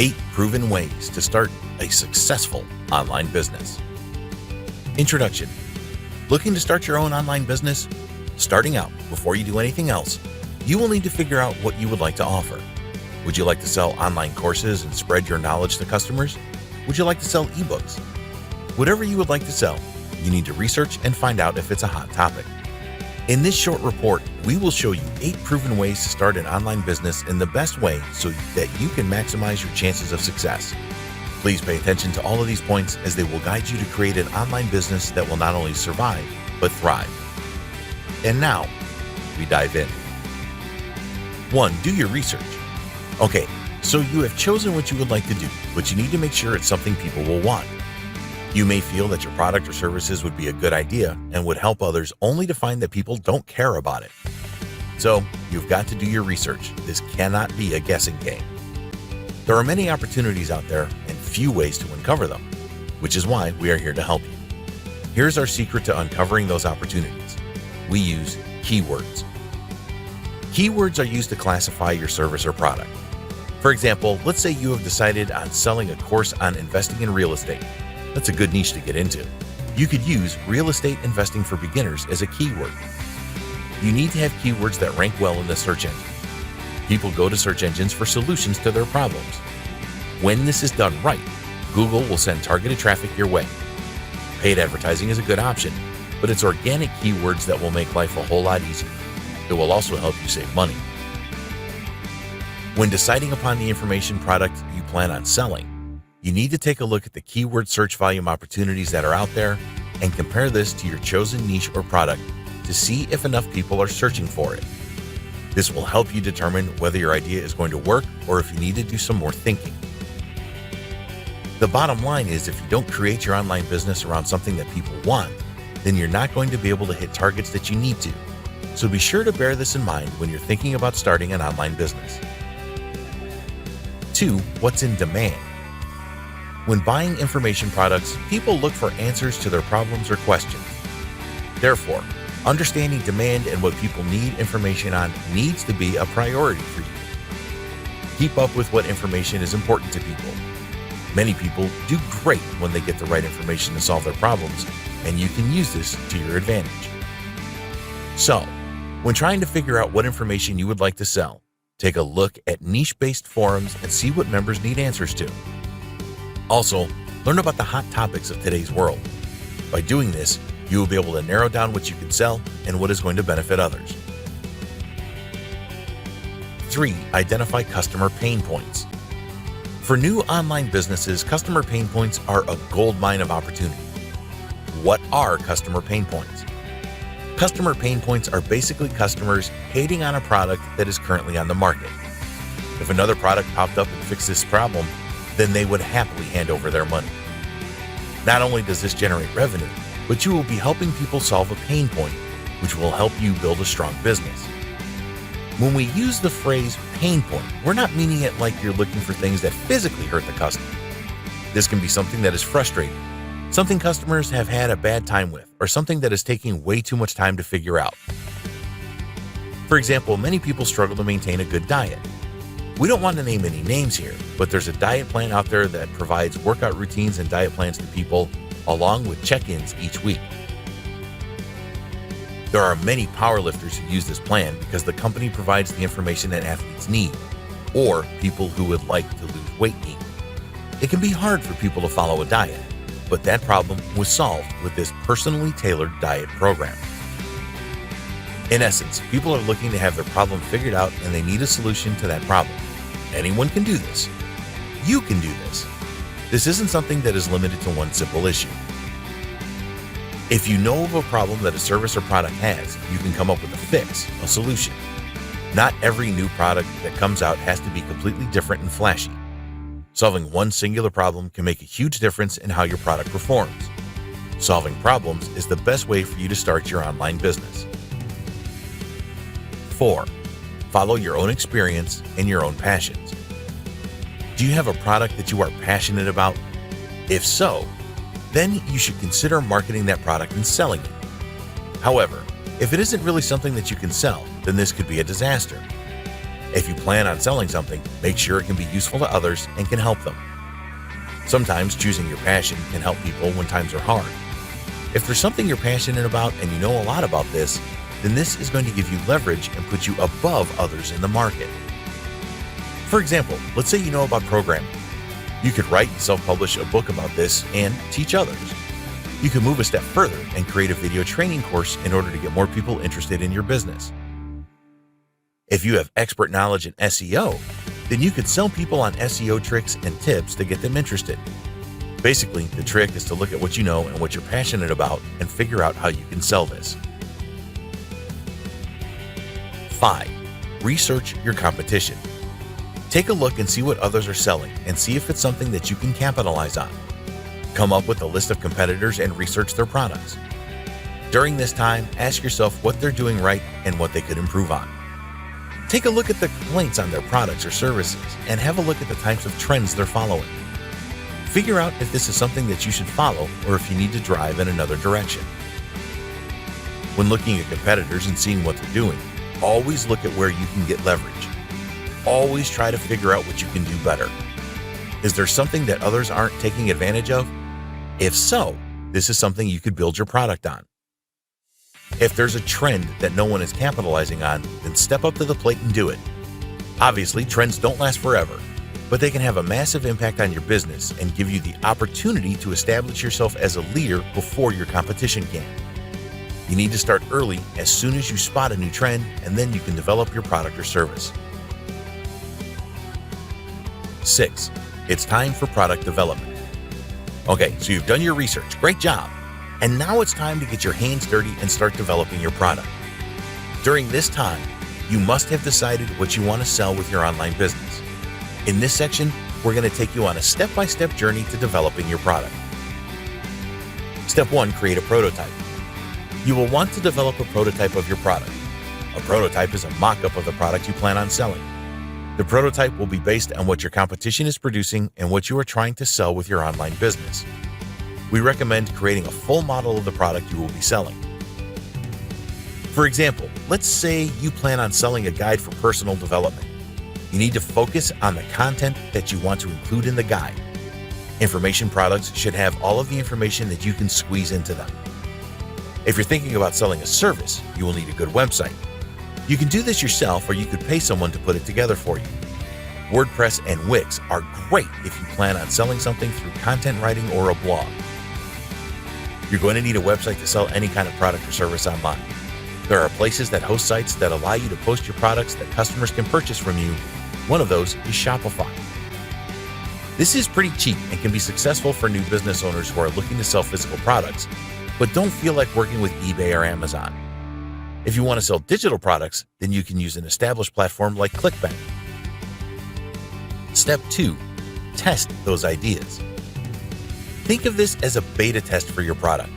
8 proven ways to start a successful online business. Introduction. Looking to start your own online business? Starting out, before you do anything else, you will need to figure out what you would like to offer. Would you like to sell online courses and spread your knowledge to customers? Would you like to sell ebooks? Whatever you would like to sell, you need to research and find out if it's a hot topic. In this short report, we will show you 8 proven ways to start an online business in the best way so that you can maximize your chances of success. Please pay attention to all of these points as they will guide you to create an online business that will not only survive, but thrive. And now, we dive in. 1. Do your research. Okay, so you have chosen what you would like to do, but you need to make sure it's something people will want. You may feel that your product or services would be a good idea and would help others, only to find that people don't care about it. So, you've got to do your research. This cannot be a guessing game. There are many opportunities out there and few ways to uncover them, which is why we are here to help you. Here's our secret to uncovering those opportunities. We use keywords. Keywords are used to classify your service or product. For example, let's say you have decided on selling a course on investing in real estate. That's a good niche to get into. You could use real estate investing for beginners as a keyword. You need to have keywords that rank well in the search engine. People go to search engines for solutions to their problems. When this is done right, Google will send targeted traffic your way. Paid advertising is a good option, but it's organic keywords that will make life a whole lot easier. It will also help you save money. When deciding upon the information product you plan on selling, you need to take a look at the keyword search volume opportunities that are out there and compare this to your chosen niche or product to see if enough people are searching for it. This will help you determine whether your idea is going to work or if you need to do some more thinking. The bottom line is, if you don't create your online business around something that people want, then you're not going to be able to hit targets that you need to. So be sure to bear this in mind when you're thinking about starting an online business. 2. What's in demand? When buying information products, people look for answers to their problems or questions. Therefore, understanding demand and what people need information on needs to be a priority for you. Keep up with what information is important to people. Many people do great when they get the right information to solve their problems, and you can use this to your advantage. So, when trying to figure out what information you would like to sell, take a look at niche-based forums and see what members need answers to. Also, learn about the hot topics of today's world. By doing this, you will be able to narrow down what you can sell and what is going to benefit others. 3. Identify customer pain points. For new online businesses, customer pain points are a goldmine of opportunity. What are customer pain points? Customer pain points are basically customers hating on a product that is currently on the market. If another product popped up and fixed this problem, then they would happily hand over their money. Not only does this generate revenue, but you will be helping people solve a pain point, which will help you build a strong business. When we use the phrase pain point, we're not meaning it like you're looking for things that physically hurt the customer. This can be something that is frustrating, something customers have had a bad time with, or something that is taking way too much time to figure out. For example, many people struggle to maintain a good diet. We don't want to name any names here, but there's a diet plan out there that provides workout routines and diet plans to people, along with check-ins each week. There are many powerlifters who use this plan because the company provides the information that athletes need, or people who would like to lose weight need. It can be hard for people to follow a diet, but that problem was solved with this personally tailored diet program. In essence, people are looking to have their problem figured out and they need a solution to that problem. Anyone can do this. You can do this. This isn't something that is limited to one simple issue. If you know of a problem that a service or product has, you can come up with a fix, a solution. Not every new product that comes out has to be completely different and flashy. Solving one singular problem can make a huge difference in how your product performs. Solving problems is the best way for you to start your online business. 4. Follow your own experience and your own passions. Do you have a product that you are passionate about? If so, then you should consider marketing that product and selling it. However, if it isn't really something that you can sell, then this could be a disaster. If you plan on selling something, make sure it can be useful to others and can help them. Sometimes choosing your passion can help people when times are hard. If there's something you're passionate about and you know a lot about this, then this is going to give you leverage and put you above others in the market. For example, let's say you know about programming. You could write and self-publish a book about this and teach others. You can move a step further and create a video training course in order to get more people interested in your business. If you have expert knowledge in SEO, then you could sell people on SEO tricks and tips to get them interested. Basically, the trick is to look at what you know and what you're passionate about and figure out how you can sell this. 5. Research your competition. Take a look and see what others are selling and see if it's something that you can capitalize on. Come up with a list of competitors and research their products. During this time, ask yourself what they're doing right and what they could improve on. Take a look at the complaints on their products or services and have a look at the types of trends they're following. Figure out if this is something that you should follow or if you need to drive in another direction. When looking at competitors and seeing what they're doing, always look at where you can get leverage. Always try to figure out what you can do better. Is there something that others aren't taking advantage of? If so, this is something you could build your product on. If there's a trend that no one is capitalizing on, then step up to the plate and do it. Obviously, trends don't last forever, but they can have a massive impact on your business and give you the opportunity to establish yourself as a leader before your competition can. You need to start early as soon as you spot a new trend, and then you can develop your product or service. 6. It's time for product development. Okay, so you've done your research. Great job. And now it's time to get your hands dirty and start developing your product. During this time, you must have decided what you want to sell with your online business. In this section, we're going to take you on a step-by-step journey to developing your product. Step 1, create a prototype. You will want to develop a prototype of your product. A prototype is a mock-up of the product you plan on selling. The prototype will be based on what your competition is producing and what you are trying to sell with your online business. We recommend creating a full model of the product you will be selling. For example, let's say you plan on selling a guide for personal development. You need to focus on the content that you want to include in the guide. Information products should have all of the information that you can squeeze into them. If you're thinking about selling a service, you will need a good website. You can do this yourself, or you could pay someone to put it together for you. WordPress and Wix are great if you plan on selling something through content writing or a blog. You're going to need a website to sell any kind of product or service online. There are places that host sites that allow you to post your products that customers can purchase from you. One of those is Shopify. This is pretty cheap and can be successful for new business owners who are looking to sell physical products, but don't feel like working with eBay or Amazon. If you want to sell digital products, then you can use an established platform like ClickBank. Step 2, test those ideas. Think of this as a beta test for your product.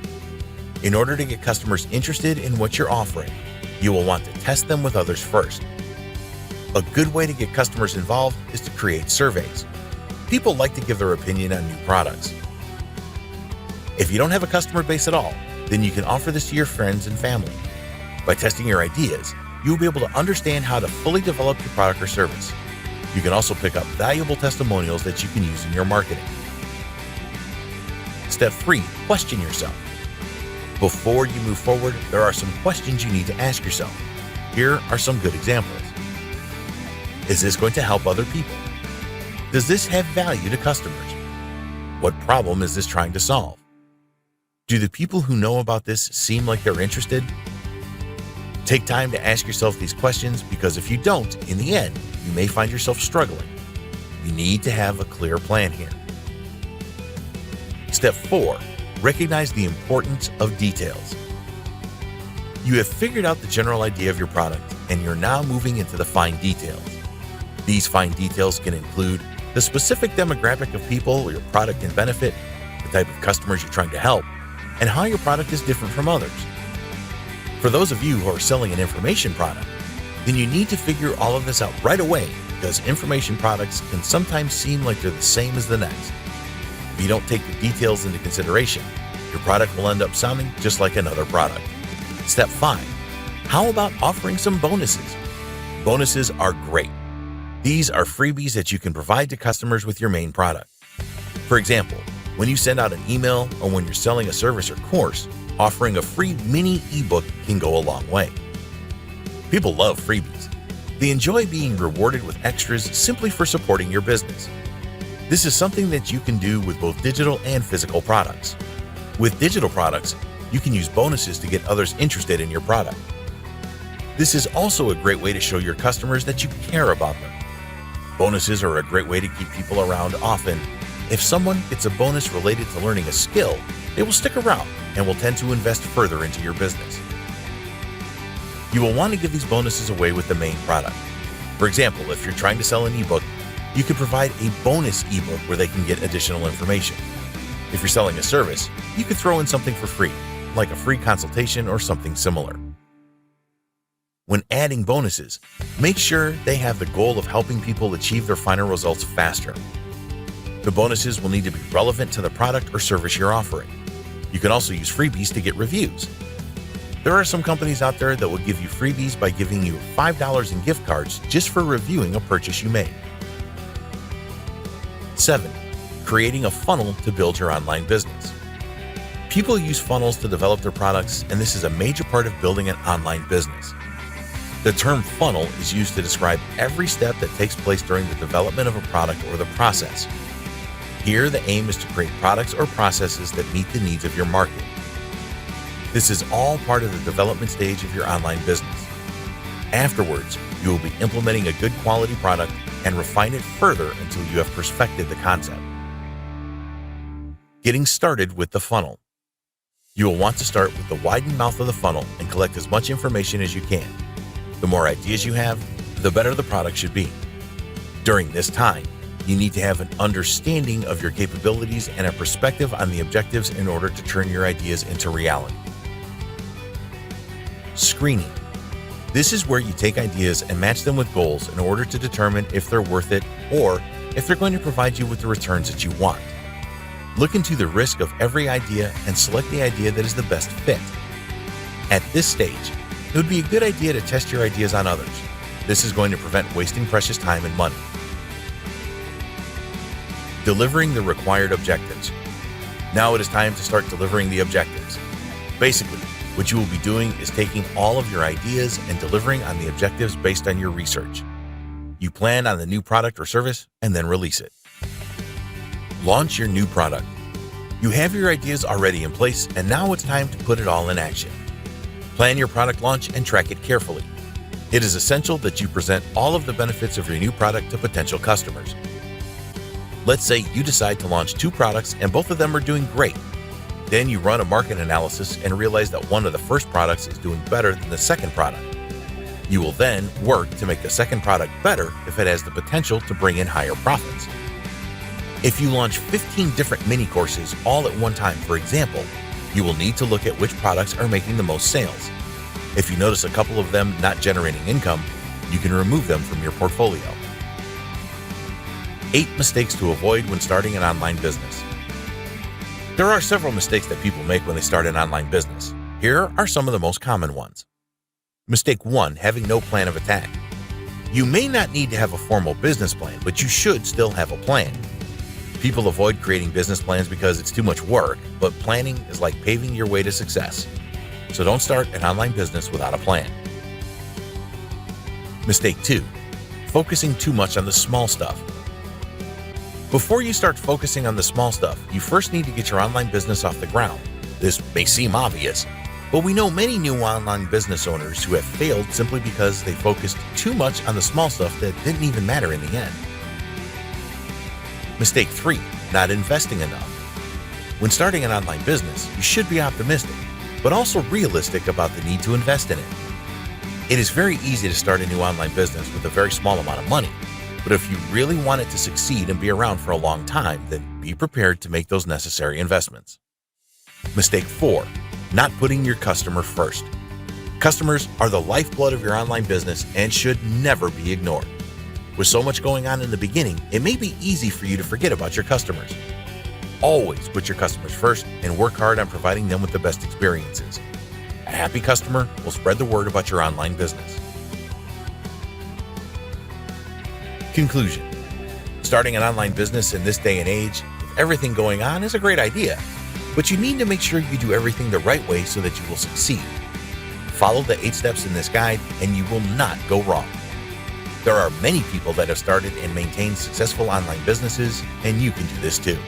In order to get customers interested in what you're offering, you will want to test them with others first. A good way to get customers involved is to create surveys. People like to give their opinion on new products. If you don't have a customer base at all, then you can offer this to your friends and family. By testing your ideas, you'll be able to understand how to fully develop your product or service. You can also pick up valuable testimonials that you can use in your marketing. Step 3, question yourself. Before you move forward, there are some questions you need to ask yourself. Here are some good examples. Is this going to help other people? Does this have value to customers? What problem is this trying to solve? Do the people who know about this seem like they're interested? Take time to ask yourself these questions, because if you don't, in the end, you may find yourself struggling. You need to have a clear plan here. Step 4, recognize the importance of details. You have figured out the general idea of your product, and you're now moving into the fine details. These fine details can include the specific demographic of people your product can benefit, the type of customers you're trying to help, and how your product is different from others. For those of you who are selling an information product, then you need to figure all of this out right away, because information products can sometimes seem like they're the same as the next. If you don't take the details into consideration, your product will end up sounding just like another product. Step 5, how about offering some bonuses? Bonuses are great. These are freebies that you can provide to customers with your main product. For example, when you send out an email or when you're selling a service or course, offering a free mini ebook can go a long way. People love freebies. They enjoy being rewarded with extras simply for supporting your business. This is something that you can do with both digital and physical products. With digital products, you can use bonuses to get others interested in your product. This is also a great way to show your customers that you care about them. Bonuses are a great way to keep people around often. If someone gets a bonus related to learning a skill, they will stick around and will tend to invest further into your business. You will want to give these bonuses away with the main product. For example, if you're trying to sell an ebook, you could provide a bonus ebook where they can get additional information. If you're selling a service, you could throw in something for free, like a free consultation or something similar. When adding bonuses, make sure they have the goal of helping people achieve their final results faster. The bonuses will need to be relevant to the product or service you're offering. You can also use freebies to get reviews. There are some companies out there that will give you freebies by giving you $5 in gift cards just for reviewing a purchase you made. 7. Creating a funnel to build your online business. People use funnels to develop their products, and this is a major part of building an online business. The term funnel is used to describe every step that takes place during the development of a product or the process. Here, the aim is to create products or processes that meet the needs of your market. This is all part of the development stage of your online business. Afterwards, you will be implementing a good quality product and refine it further until you have perfected the concept. Getting started with the funnel. You will want to start with the widened mouth of the funnel and collect as much information as you can. The more ideas you have, the better the product should be. During this time, you need to have an understanding of your capabilities and a perspective on the objectives in order to turn your ideas into reality. Screening. This is where you take ideas and match them with goals in order to determine if they're worth it or if they're going to provide you with the returns that you want. Look into the risk of every idea and select the idea that is the best fit. At this stage, it would be a good idea to test your ideas on others. This is going to prevent wasting precious time and money. Delivering the required objectives. Now it is time to start delivering the objectives. Basically, what you will be doing is taking all of your ideas and delivering on the objectives based on your research. You plan on the new product or service and then release it. Launch your new product. You have your ideas already in place, and now it's time to put it all in action. Plan your product launch and track it carefully. It is essential that you present all of the benefits of your new product to potential customers. Let's say you decide to launch 2 products and both of them are doing great. Then you run a market analysis and realize that one of the first products is doing better than the second product. You will then work to make the second product better if it has the potential to bring in higher profits. If you launch 15 different mini courses all at one time, for example, you will need to look at which products are making the most sales. If you notice a couple of them not generating income, you can remove them from your portfolio. 8 mistakes to avoid when starting an online business. There are several mistakes that people make when they start an online business. Here are some of the most common ones. Mistake 1, having no plan of attack. You may not need to have a formal business plan, but you should still have a plan. People avoid creating business plans because it's too much work, but planning is like paving your way to success. So don't start an online business without a plan. Mistake 2, focusing too much on the small stuff. Before you start focusing on the small stuff, you first need to get your online business off the ground. This may seem obvious, but we know many new online business owners who have failed simply because they focused too much on the small stuff that didn't even matter in the end. Mistake 3, not investing enough. When starting an online business, you should be optimistic, but also realistic about the need to invest in it. It is very easy to start a new online business with a very small amount of money. But if you really want it to succeed and be around for a long time, then be prepared to make those necessary investments. Mistake 4, not putting your customer first. Customers are the lifeblood of your online business and should never be ignored. With so much going on in the beginning, it may be easy for you to forget about your customers. Always put your customers first and work hard on providing them with the best experiences. A happy customer will spread the word about your online business. Conclusion: starting an online business in this day and age, with everything going on, is a great idea, but you need to make sure you do everything the right way so that you will succeed. Follow the 8 steps in this guide and you will not go wrong. There are many people that have started and maintained successful online businesses, and you can do this too.